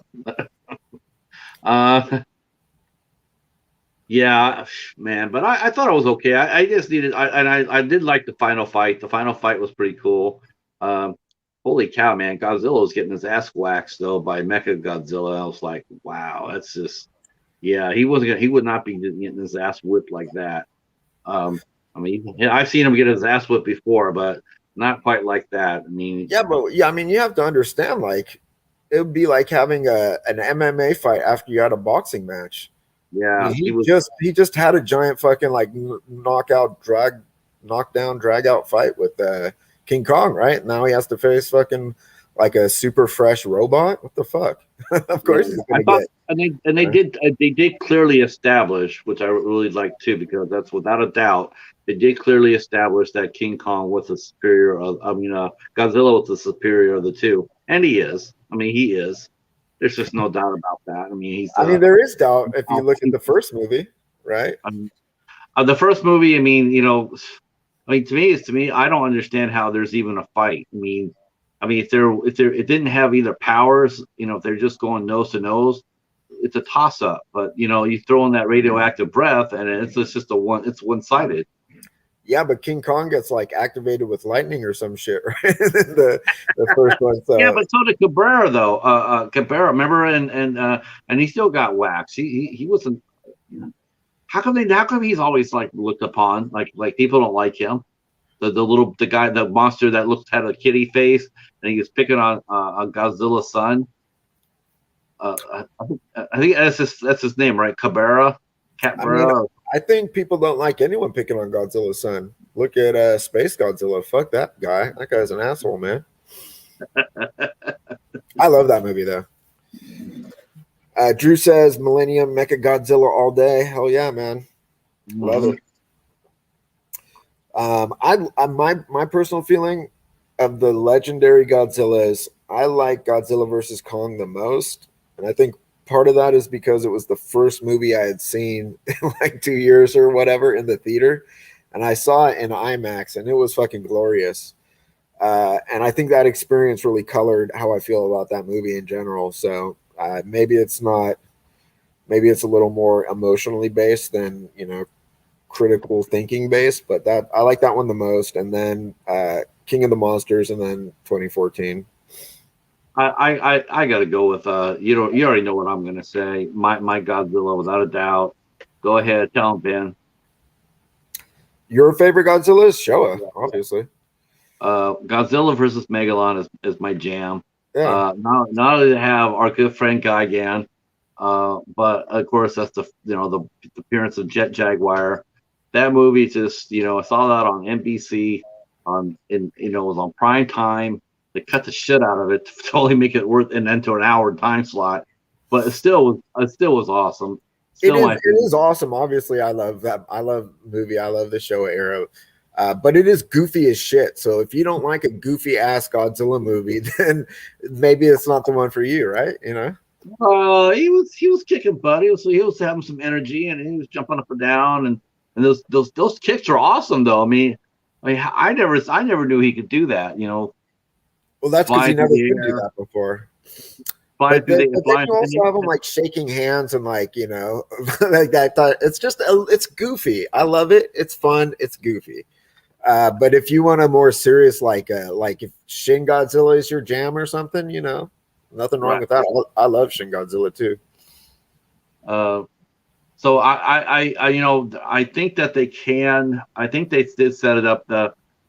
yeah, man. But I thought it was okay. I just needed I did like the final fight. The final fight was pretty cool. Um, Holy cow, man! Godzilla was getting his ass waxed though by Mecha Godzilla. I was like, wow, that's just yeah. He would not be getting his ass whipped like that. Um, I mean, I've seen him get his ass whipped before, but not quite like that. I mean, yeah, but yeah, I mean, you have to understand, like, it would be like having an MMA fight after you had a boxing match. I yeah, mean, he was. he just had a giant fucking like knockdown, drag out fight with King Kong, right? Now he has to face fucking like a super fresh robot. What the fuck? Of course he's I gonna thought, get. they did clearly establish, which I really like too, because that's without a doubt, they did clearly establish that King Kong was the superior of, Godzilla was the superior of the two, and he is. I mean, he is. There's just no doubt about that. I mean, I mean, there is doubt if you look at the first movie, right? The first movie. To me, I don't understand how there's even a fight. If it didn't have either powers, if they're just going nose to nose, it's a toss up. But you throw in that radioactive breath, and it's just it's one sided. Yeah, but King Kong gets like activated with lightning or some shit, right? The first one. So. Yeah, but so did Cabrera though. Cabrera, remember, and he still got waxed. He wasn't. How come he's always like looked upon like people don't like him? The monster that had a kitty face, and he was picking on Godzilla's son. I think that's his name, right? Cabrera. I mean, I think people don't like anyone picking on Godzilla's son. Look at Space Godzilla. Fuck that guy. That guy's an asshole, man. I love that movie though. Drew says Millennium Mecha Godzilla all day. Hell yeah, man. Love it. My personal feeling of the legendary Godzillas, I like Godzilla versus Kong the most, and I think part of that is because it was the first movie I had seen in like 2 years or whatever in the theater, and I saw it in IMAX, and it was fucking glorious. And I think that experience really colored how I feel about that movie in general. So maybe it's a little more emotionally based than critical thinking based, but that I like that one the most. And then King of the Monsters, and then 2014. I gotta go with you already know what I'm gonna say. My Godzilla, without a doubt. Go ahead, tell him, Ben. Your favorite Godzilla is Showa, obviously. Godzilla versus Megalon is my jam. Yeah. Not only to have our good friend Gigan, but of course that's the appearance of Jet Jaguar. That movie just I saw that on NBC it was on prime time. They cut the shit out of it to totally make it worth and into an hour time slot, but it still was awesome. It is awesome. Obviously, I love that. I love movie. I love the Showa era. But it is goofy as shit. So if you don't like a goofy ass Godzilla movie, then maybe it's not the one for you, right? He was kicking butt. He was having some energy, and he was jumping up and down, and those kicks are awesome though. I never knew he could do that. Well, that's because he never could do that before. But then you also have him like shaking hands and like like that. It's goofy. I love it. It's fun. It's goofy. But if you want a more serious like if Shin Godzilla is your jam or something, nothing wrong with that. I love Shin Godzilla too. So I think that they can. I think they did set it up.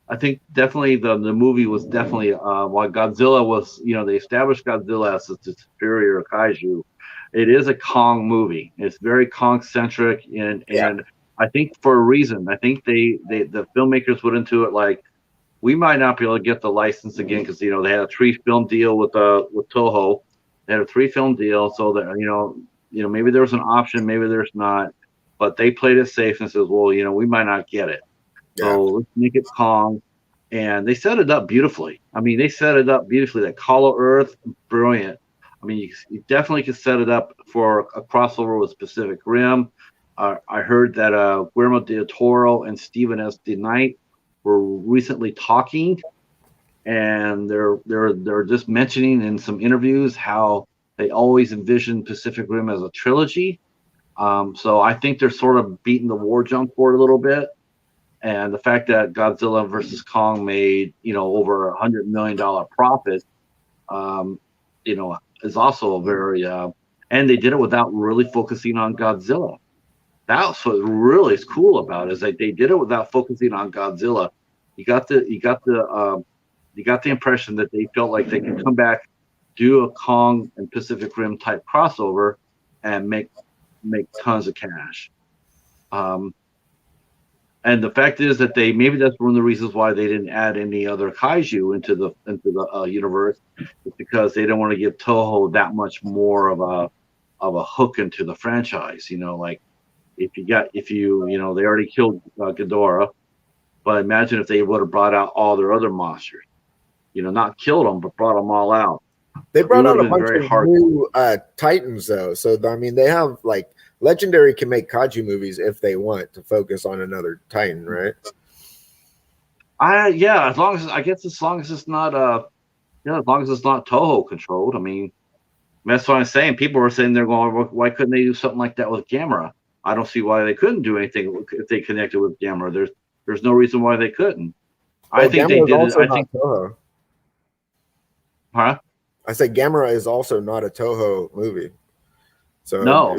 I think definitely the movie was definitely while Godzilla was they established Godzilla as the superior kaiju. It is a Kong movie. It's very Kong centric and I think for a reason. I think the filmmakers went into it like we might not be able to get the license again because they had a 3-film deal with Toho. They had a 3-film deal, so that maybe there was an option, maybe there's not, but they played it safe and says, well, we might not get it. So let's make it Kong. and they set it up beautifully. I mean, they set it up beautifully. That Hollow Earth, brilliant. I mean, you definitely could set it up for a crossover with Pacific Rim. I heard that Guillermo del Toro and Stephen S. D. Knight were recently talking, and they're just mentioning in some interviews how they always envisioned Pacific Rim as a trilogy. So I think they're sort of beating the war junk board a little bit. And the fact that Godzilla versus Kong made, over $100 million profit, is also very, and they did it without really focusing on Godzilla. That's what really is cool about it, is that they did it without focusing on Godzilla. You got the impression that they felt like they could come back, do a Kong and Pacific Rim type crossover, and make tons of cash. And the fact is that maybe that's one of the reasons why they didn't add any other kaiju into the universe, is because they didn't want to give Toho that much more of a hook into the franchise. Like they already killed Ghidorah, but imagine if they would have brought out all their other monsters. Not killed them, but brought them all out. They brought out a bunch of new Titans, though. So I mean, they have like. Legendary can make kaiju movies if they want to focus on another Titan, right? As long as it's not as long as it's not Toho controlled. I mean, that's what I'm saying. People were saying they're going, why couldn't they do something like that with Gamera? I don't see why they couldn't do anything if they connected with Gamera. There's no reason why they couldn't. I think they did it. I think Toho. Huh? I said Gamera is also not a Toho movie. So no.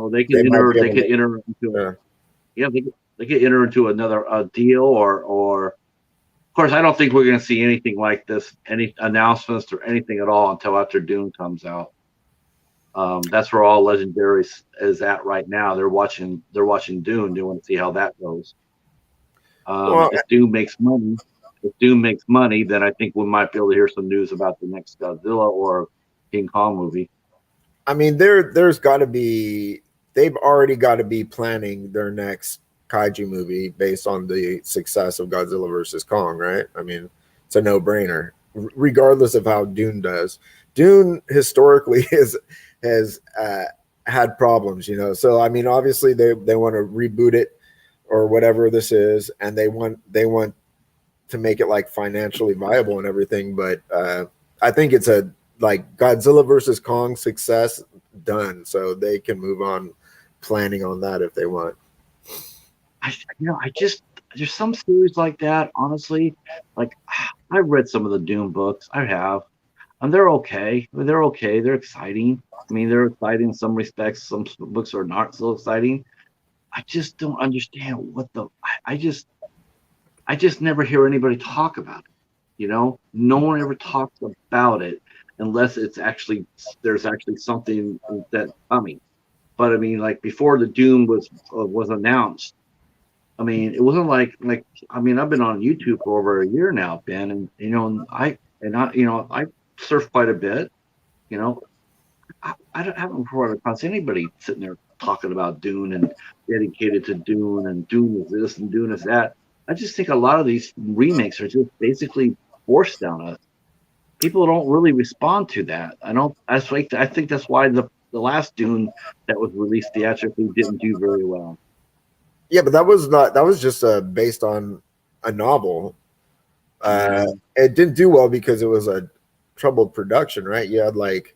They could enter into they could enter into another deal or. Of course, I don't think we're going to see anything like this, any announcements or anything at all until after Dune comes out. That's where all Legendary is at right now. They're watching Dune. They want to see how that goes. If Dune makes money, then I think we might be able to hear some news about the next Godzilla or King Kong movie. I mean, there's got to be. They've already got to be planning their next kaiju movie based on the success of Godzilla versus Kong, right? I mean, it's a no-brainer, regardless of how Dune does. Dune historically has had problems, So I mean, obviously they want to reboot it or whatever this is, and they want to make it like financially viable and everything. But I think it's a like Godzilla versus Kong success done, so they can move on planning on that if they want. There's some series like that, honestly. Like I've read some of the Dune books. I have, and they're okay. They're okay. They're exciting. I mean, they're exciting in some respects. Some books are not so exciting. I just don't understand I just never hear anybody talk about it. No one ever talks about it unless there's actually something that's coming. But I mean, like before the Dune was announced, I mean, it wasn't like I've been on YouTube for over a year now, Ben, and I surf quite a bit. I haven't run across anybody sitting there talking about Dune and dedicated to Dune and Dune is this and Dune is that. I just think a lot of these remakes are just basically forced down us. People don't really respond to that. I think that's why the last Dune that was released theatrically didn't do very well. Yeah, but that was just based on a novel. It didn't do well because it was a troubled production, right? You had like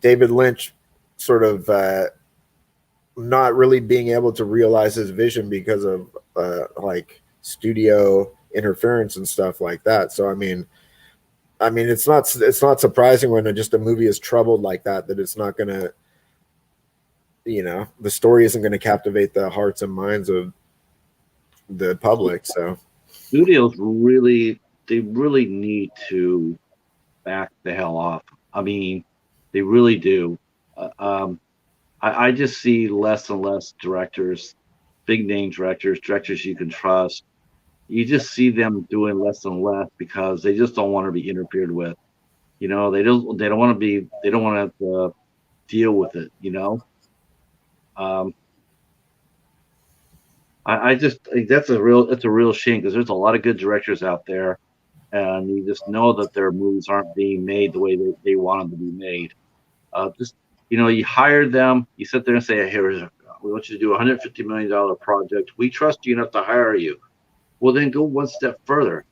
David Lynch sort of not really being able to realize his vision because of like studio interference and stuff like that. So I mean, it's not surprising when just a movie is troubled like that it's not gonna, the story isn't going to captivate the hearts and minds of the public. So studios really need to back the hell off. I mean, they really do. I just see less and less directors, big name directors you can trust. You just see them doing less and less because they just don't want to be interfered with. They don't want to have to deal with it. I just think that's a real shame because there's a lot of good directors out there, and you just know that their movies aren't being made the way they want them to be made. Just you hire them, you sit there and say, "Here, we want you to do a $150 million project. We trust you enough to hire you." Well, then go one step further.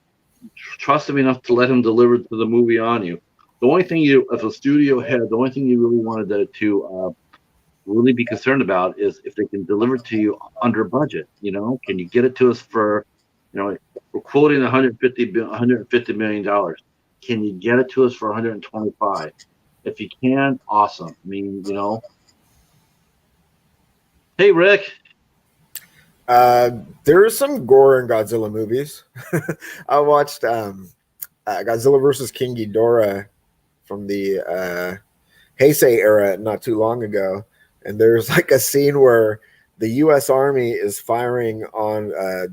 Trust him enough to let him deliver the movie on you. The only thing as a studio head, the only thing you really wanted to really be concerned about is if they can deliver it to you under budget. Can you get it to us for, we're quoting 150 million dollars. Can you get it to us for 125? If you can, awesome. I mean, hey Rick. There is some gore in Godzilla movies. I watched Godzilla versus King Ghidorah from the Heisei era not too long ago, and there's like a scene where the U.S. Army is firing on a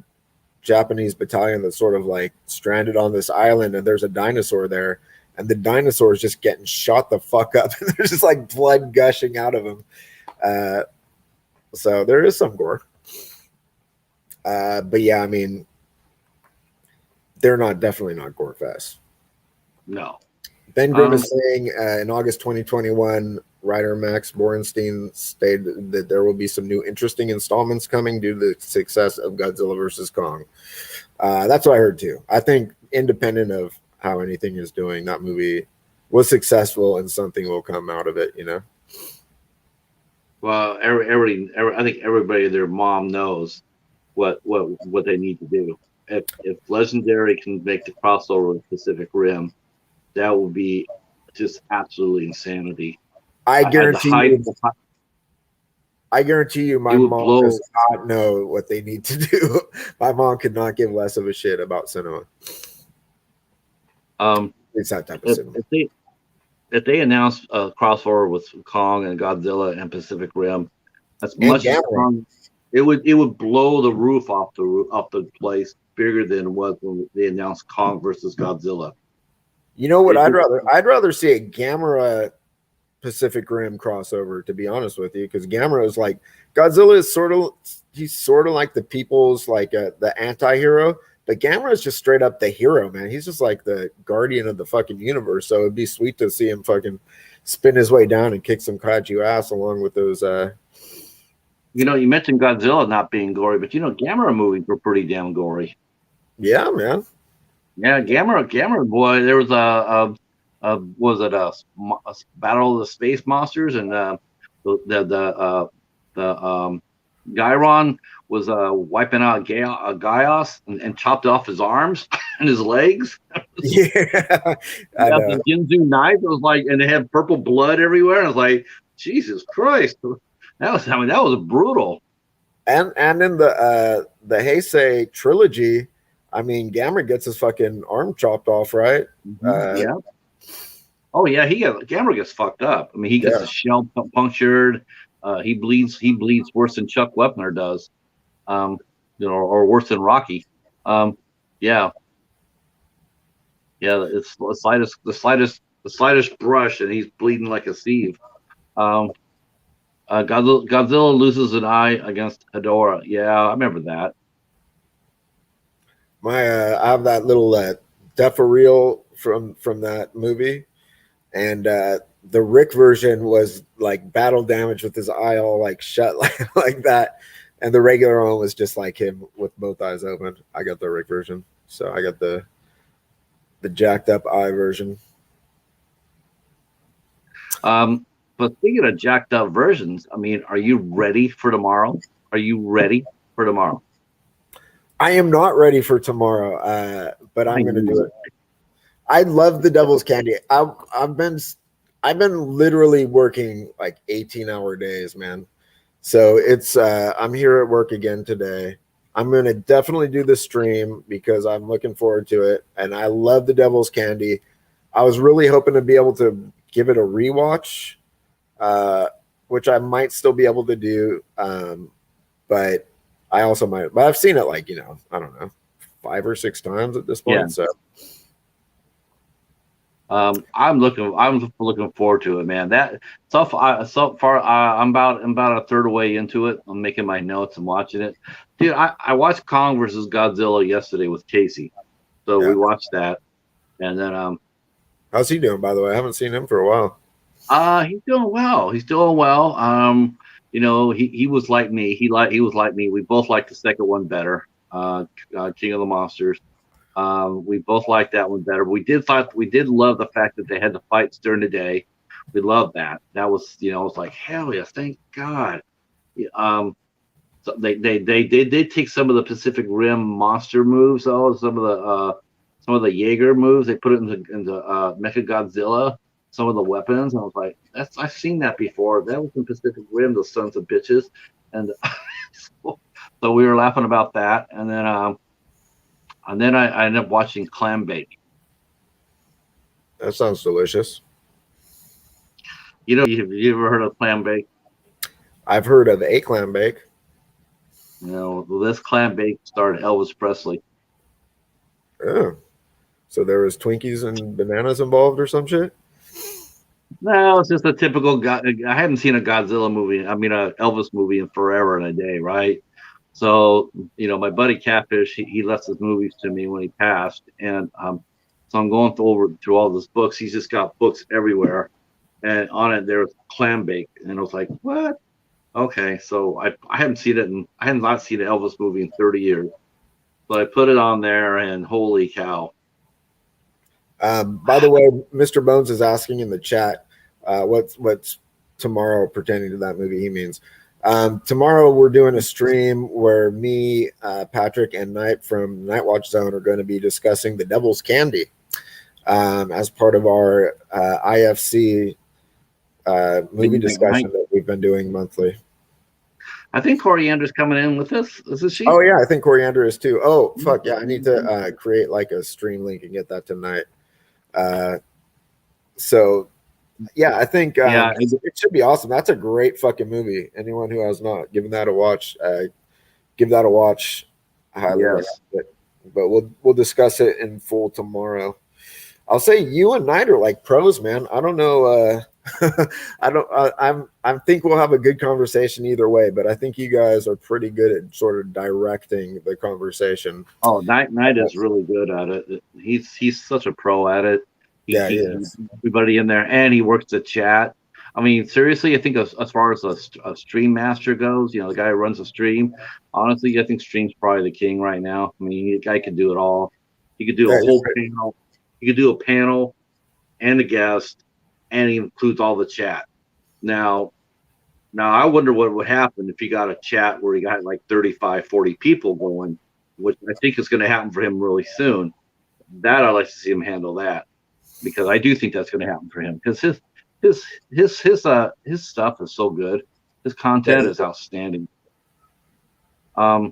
Japanese battalion that's sort of like stranded on this island, and there's a dinosaur there, and the dinosaur is just getting shot the fuck up, and there's just like blood gushing out of him. So there is some gore. But yeah, I mean, they're definitely not gore fest. No. Ben Grimm is saying in August 2021, writer Max Borenstein stated that there will be some new interesting installments coming due to the success of Godzilla vs. Kong. That's what I heard too. I think independent of how anything is doing, that movie was successful and something will come out of it, Well, I think everybody, their mom knows what they need to do. If Legendary can make the crossover with Pacific Rim, that would be just absolutely insanity. I guarantee you, my mom does not know what they need to do. My mom could not give less of a shit about cinema. It's that type of cinema. If they announce a crossover with Kong and Godzilla and Pacific Rim, as much as Kong, it would blow the roof off the place bigger than what when they announced Kong versus Godzilla. You know what? I'd rather see a Gamera Pacific Rim crossover, to be honest with you, because Gamera is like Godzilla is he's sort of like the people's like the anti-hero, but Gamera is just straight up the hero, man. He's just like the guardian of the fucking universe. So it'd be sweet to see him fucking spin his way down and kick some kaiju ass along with those. You mentioned Godzilla not being gory, but Gamera movies were pretty damn gory. Yeah, man. Yeah, Gamera boy. There was a Battle of the Space Monsters, and the Gyron was wiping out Gaios and chopped off his arms and his legs. Yeah, the Ginzu knife. It was like, and they had purple blood everywhere. And I was like, Jesus Christ, that was brutal. And in the Heisei trilogy, I mean, Gamera gets his fucking arm chopped off, right? Yeah. Oh yeah, Gamera gets fucked up. I mean, he gets his shell punctured. He bleeds worse than Chuck Wepner does, or worse than Rocky. Yeah. It's the slightest brush, and he's bleeding like a sieve. Godzilla loses an eye against Hedorah. Yeah, I remember that. I have that little DEFA reel from that movie, and the Rick version was like battle damage with his eye all like shut like that, and the regular one was just like him with both eyes open. I got the Rick version, so I got the jacked up eye version. But speaking of jacked up versions, I mean, are you ready for tomorrow? Are you ready for tomorrow? I am not ready for tomorrow, but I'm going to do it. I love the Devil's Candy. I've been literally working like 18-hour days, man. So it's I'm here at work again today. I'm going to definitely do the stream because I'm looking forward to it, and I love the Devil's Candy. I was really hoping to be able to give it a rewatch, which I might still be able to do, but I also might. But I've seen it like I don't know, 5 or 6 times at this point. Yeah. So I'm looking forward to it, man. That so far, I'm about a third away into it. I'm making my notes and watching it, dude. I watched Kong versus Godzilla yesterday with Casey, so Yeah. we watched that, and then How's he doing, by the way? I haven't seen him for a while. he's doing well. He's doing well. He was like me. He was like me. We both liked the second one better. King of the Monsters. We both liked that one better. We did love the fact that they had the fights during the day. We loved that. That was, it was like, hell yes, thank God. Yeah. So they did take some of the Pacific Rim monster moves, though. Some of the Jaeger moves. They put it into Mecha Godzilla. Some of the weapons. And I was like, I've seen that before. That was in Pacific Rim. Those sons of bitches. And so we were laughing about that. And then I ended up watching Clam Bake. That sounds delicious. You ever heard of Clam Bake? I've heard of a clam bake. This Clam Bake starred Elvis Presley. Oh, so there was Twinkies and bananas involved or some shit? No, it's just a typical. I haven't seen a Godzilla movie. I mean, a Elvis movie in forever and a day, right? So, my buddy Catfish, he left his movies to me when he passed, and so I'm going through all those books. He's just got books everywhere, and on it there's Clam Bake, and I was like, what? Okay, so I haven't seen it, and I have not seen an Elvis movie in 30 years. So I put it on there, and holy cow! By the way, Mr. Bones is asking in the chat what's tomorrow pertaining to that movie he means. Tomorrow we're doing a stream where me, Patrick, and Knight from Night Watch Zone are going to be discussing The Devil's Candy as part of our IFC movie discussion that we've been doing monthly. I think Coriander's coming in with us. Isn't she? Oh yeah, I think Coriander is too. Oh fuck yeah, I need to create like a stream link and get that tonight. So yeah, I think it should be awesome. That's a great fucking movie. Anyone who has not given that a watch, give that a watch. I highly recommend it. But we'll discuss it in full tomorrow. I'll say you and Knight are like pros, man. I don't know. I think we'll have a good conversation either way, but I think you guys are pretty good at sort of directing the conversation. Oh, Knight is really good at it. He's such a pro at it. He is. Everybody in there, and he works the chat. I mean, seriously, I think as far as a stream master goes, the guy who runs the stream, honestly, I think stream's probably the king right now. I mean, the guy can do it all. He could do a whole panel. He could do a panel and a guest, and he includes all the chat. Now I wonder what would happen if you got a chat where you got like 35, 40 people going, which I think is going to happen for him really soon. That I'd like to see him handle that, because I do think that's going to happen for him, because his stuff is so good. His content is outstanding. They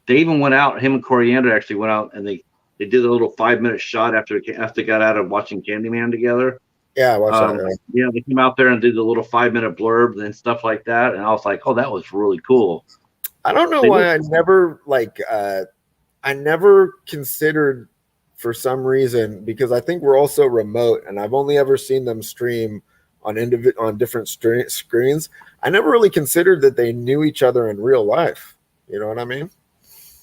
even went out. Him and Coriander actually went out and they did a little 5-minute shot after they got out of watching Candyman together. Yeah, I watched that. Yeah, they came out there and did a little 5-minute blurb and stuff like that, and I was like, oh, that was really cool. I don't know why I never considered, for some reason, because I think we're all so remote, and I've only ever seen them stream on different screens. I never really considered that they knew each other in real life. You know what I mean?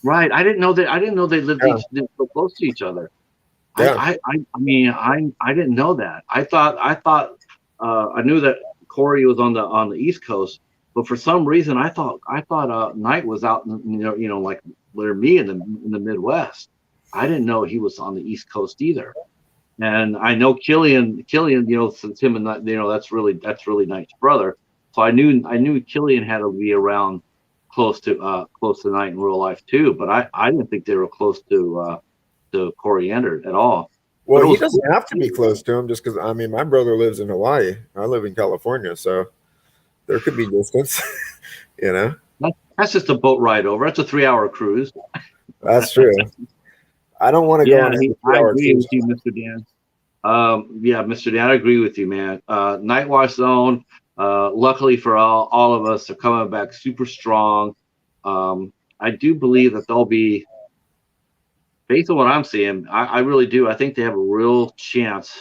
Right. I didn't know they lived so close to each other. Yeah. I mean, I didn't know that. I thought I knew that Corey was on the East Coast, but for some reason I thought Knight was out like near me in the Midwest. I didn't know he was on the East Coast either. And I know Killian, since him and that's really Knight's brother. So I knew Killian had to be around close to Knight in real life too, but I didn't think they were close to Coriander at all. Well, he doesn't have to be close to him, just because my brother lives in Hawaii. I live in California, so there could be distance. That's just a boat ride over. That's a 3-hour cruise. That's true. I don't want to go on a 3-hour cruise. With you, Mr. Dan. Mr. Dan, I agree with you, man. Night Watch Zone. Luckily for all of us, they're coming back super strong. I do believe that they'll be, based on what I'm seeing, I really do. I think they have a real chance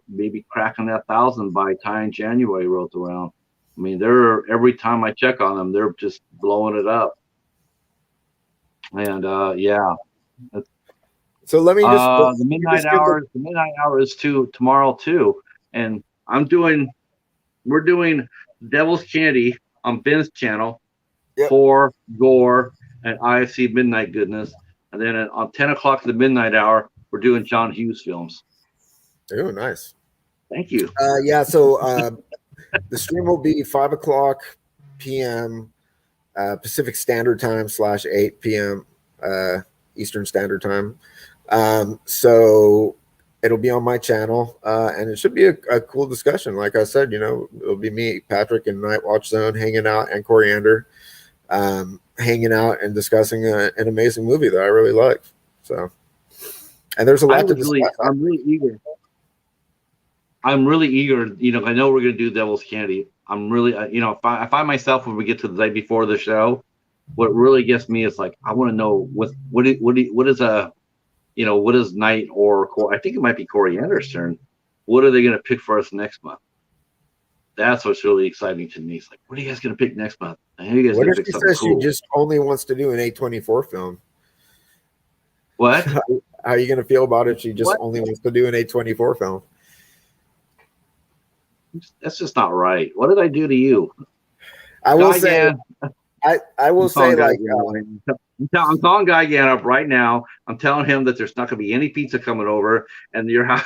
maybe cracking that 1,000 by time January rolls around. I mean, they're every time I check on them, they're just blowing it up. And yeah, So let me just the midnight hour. The midnight hour is tomorrow too, and we're doing Devil's Candy on Ben's channel for gore and IFC Midnight Goodness, and then on 10 o'clock the midnight hour, we're doing John Hughes films. Oh, nice. Thank you. Yeah, so the stream will be 5 o'clock p.m. Pacific Standard Time / 8 p.m. Eastern Standard Time. So it'll be on my channel, and it should be a cool discussion. Like I said, it'll be me, Patrick, and Night Watch Zone hanging out, and Coriander hanging out and discussing an amazing movie that I really like. So, and there's a lot to discuss. I'm really eager. I know we're going to do Devil's Candy. I'm really, if I find myself when we get to the day before the show, what really gets me is like, I want to know what is Night or I think it might be Coriander's turn. What are they going to pick for us next month? That's what's really exciting to me. It's like, what are you guys going to pick next month? I know you guys what if she says cool. She just only wants to do an A24 film? What? How are you going to feel about it? She just only wants to do an A24 film. That's just not right. What did I do to you? I will say, I will say, like, I'm calling Guy Gann up right now. I'm telling him that there's not going to be any pizza coming over, and your house.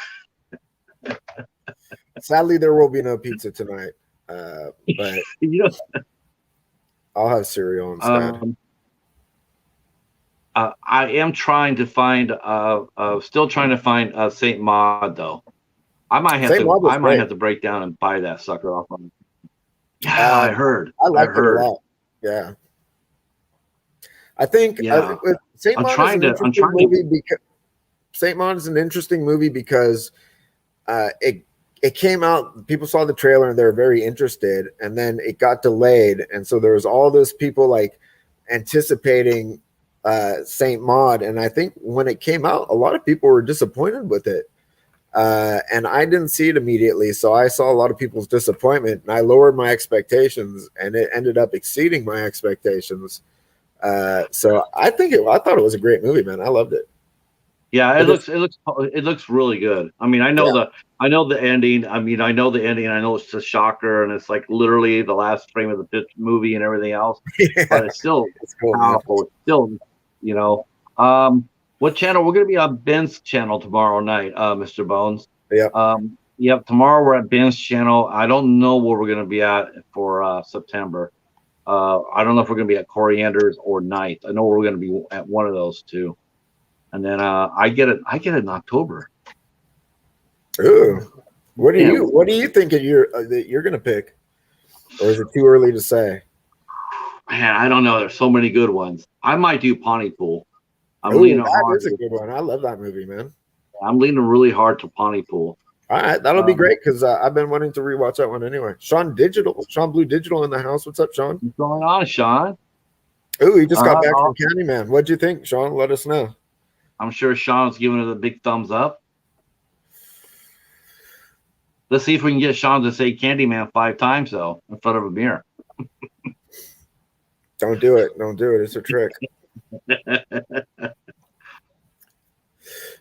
Sadly, there will be no pizza tonight, but I'll have cereal instead. I am trying to find, still trying to find Saint Maud though. I might have to break down and buy that sucker off on. Yeah, I heard. I liked it a lot. Yeah, I think Saint Maud is an interesting movie because Saint Maud is an interesting movie because it came out. People saw the trailer and they were very interested, and then it got delayed, and so there was all those people like anticipating Saint Maud, and I think when it came out, a lot of people were disappointed with it. And I didn't see it immediately, so I saw a lot of people's disappointment, and I lowered my expectations, and it ended up exceeding my expectations. So I thought it was a great movie, man. I loved it. Yeah, it looks really good. I mean, I know the ending. I mean, I know the ending. I know it's a shocker, and it's like literally the last frame of the movie and everything else. Yeah. But it's still powerful. It's still, what channel? We're going to be on Ben's channel tomorrow night, Mr. Bones. Yeah. Yep. Tomorrow we're at Ben's channel. I don't know where we're going to be at for September. I don't know if we're going to be at Coriander's or Night. I know we're going to be at one of those two. And then I get it in October. Ooh. What do you think that you're going to pick? Or is it too early to say? Man, I don't know. There's so many good ones. I might do Pontypool. That is a good one. I love that movie, man. I'm leaning really hard to Pontypool. All right, that'll be great because I've been wanting to rewatch that one anyway. Sean Blue Digital in the house. What's up, Sean? What's going on, Sean? Ooh, he just got back from Candyman. What'd you think, Sean? Let us know. I'm sure Sean's giving it a big thumbs up. Let's see if we can get Sean to say Candyman 5 times, though, in front of a mirror. Don't do it. It's a trick.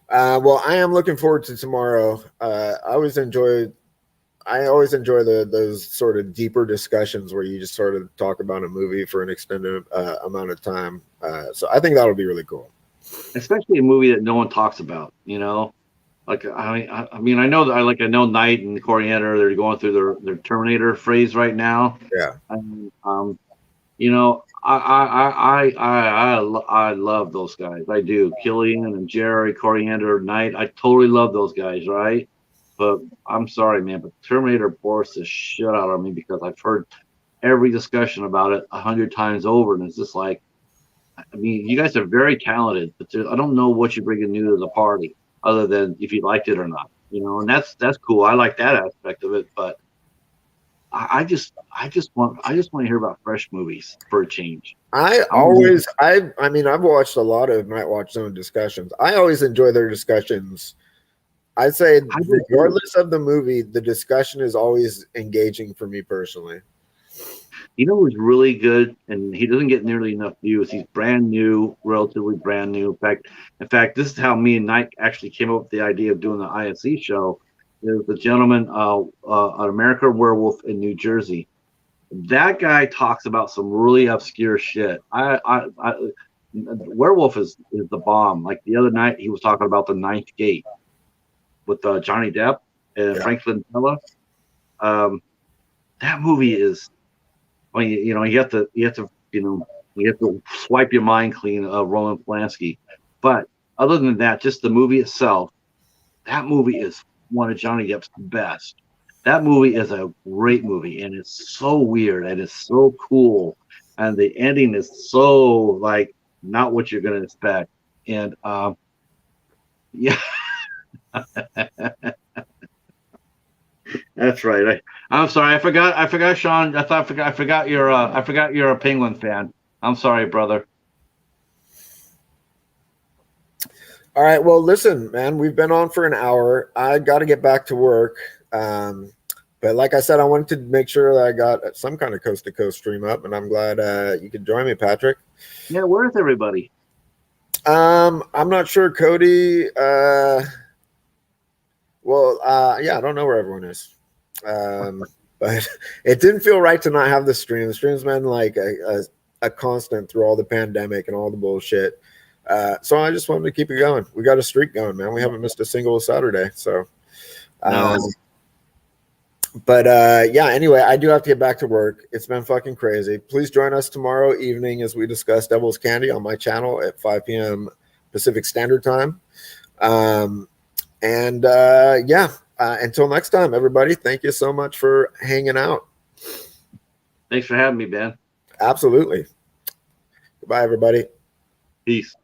Well, I am looking forward to tomorrow. I always enjoy those sort of deeper discussions where you just sort of talk about a movie for an extended amount of time. So I think that'll be really cool. Especially a movie that no one talks about, Like I mean, I know Knight and Coriander, they're going through their Terminator phase right now. Yeah. And, I love those guys. I do. Killian and Jerry, Coriander, Knight. I totally love those guys, right? But I'm sorry, man, but Terminator bores the shit out of me because I've heard every discussion about it 100 times over, and it's just like, I mean, you guys are very talented, but I don't know what you're bringing new to the party, other than if you liked it or not, and that's cool. I like that aspect of it, but I just want to hear about fresh movies for a change. I've watched a lot of Night Watch Zone discussions. I always enjoy their discussions I'd say I do too. regardless of the movie, the discussion is always engaging for me personally. You know who's really good, and he doesn't get nearly enough views. He's brand new, relatively brand new. In fact, this is how me and Nike actually came up with the idea of doing the ISE show. There's the gentleman, an American Werewolf in New Jersey. That guy talks about some really obscure shit. Werewolf is the bomb. Like the other night, he was talking about the Ninth Gate with Johnny Depp and Franklin Miller. That movie is. Well, you have to swipe your mind clean of Roman Polanski. But other than that, just the movie itself, that movie is one of Johnny Depp's best. That movie is a great movie, and it's so weird and it's so cool, and the ending is so like not what you're gonna expect. And yeah, that's right. I'm sorry. I forgot, Sean. I forgot you're a Penguin fan. I'm sorry, brother. All right. Well, listen, man, we've been on for an hour. I got to get back to work. But like I said, I wanted to make sure that I got some kind of coast to coast stream up, and I'm glad you could join me, Patrick. Yeah, where's everybody? I'm not sure, Cody. Yeah, I don't know where everyone is. But it didn't feel right to not have the stream. The stream's been like a constant through all the pandemic and all the bullshit. So I just wanted to keep it going. We got a streak going, man. We haven't missed a single Saturday. So, No. Yeah, anyway, I do have to get back to work. It's been fucking crazy. Please join us tomorrow evening as we discuss Devil's Candy on my channel at 5 p.m. Pacific Standard Time. Until next time, everybody, thank you so much for hanging out. Thanks for having me, Ben. Absolutely. Goodbye, everybody. Peace.